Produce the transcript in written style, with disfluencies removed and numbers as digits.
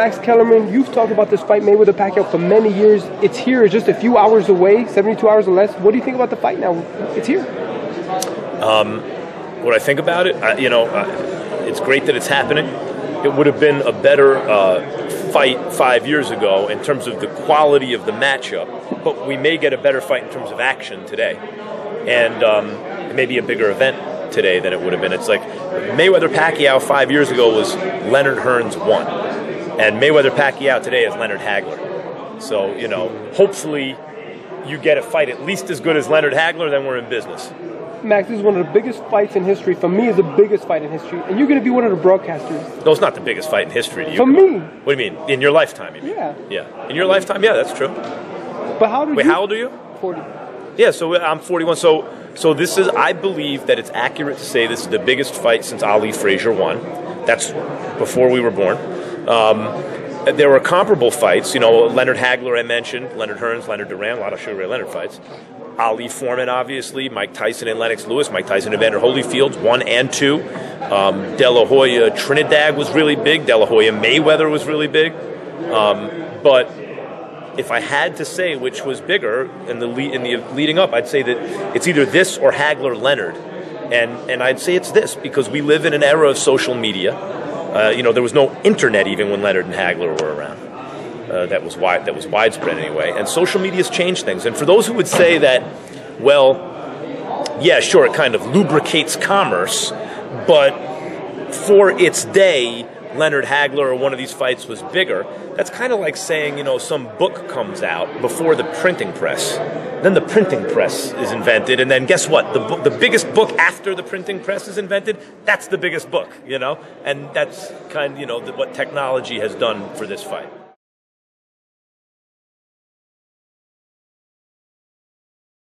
Max Kellerman, you've talked about this fight Mayweather Pacquiao for many years. It's here, just a few hours away, 72 hours or less. What do you think about the fight now? It's here. What I think about it, it's great that it's happening. It would have been a better fight 5 years ago in terms of the quality of the matchup, but we may get a better fight in terms of action today. And it may be a bigger event today than it would have been. It's like Mayweather-Pacquiao 5 years ago was Leonard Hearns 1. And Mayweather-Pacquiao today is Leonard Hagler. So, hopefully you get a fight at least as good as Leonard Hagler, then we're in business. Max, this is one of the biggest fights in history. For me, it's the biggest fight in history. And you're going to be one of the broadcasters. No, it's not the biggest fight in history to you. For me. What do you mean? In your lifetime, you mean? Yeah. Yeah. In your lifetime? Yeah, that's true. But how do you... Wait, how old are you? 40. Yeah, so I'm 41. So this is, I believe that it's accurate to say this is the biggest fight since Ali Frazier won. That's before we were born. There were comparable fights. Leonard Hagler I mentioned, Leonard Hearns, Leonard Duran, a lot of Sugar Ray Leonard fights. Ali Foreman, obviously, Mike Tyson and Lennox Lewis, Mike Tyson and Evander Holyfield, 1 and 2. De La Hoya Trinidad was really big. De La Hoya Mayweather was really big. But if I had to say which was bigger in the leading up, I'd say that it's either this or Hagler Leonard, and I'd say it's this because we live in an era of social media. There was no internet even when Leonard and Hagler were around. That was widespread anyway, and social media's changed things. And for those who would say that, well, yeah, sure, it kind of lubricates commerce, but for its day, Leonard Hagler or one of these fights was bigger. That's kind of like saying, some book comes out before the printing press. Then the printing press is invented, and then guess what? The biggest book after the printing press is invented, that's the biggest book, And that's kind of, what technology has done for this fight.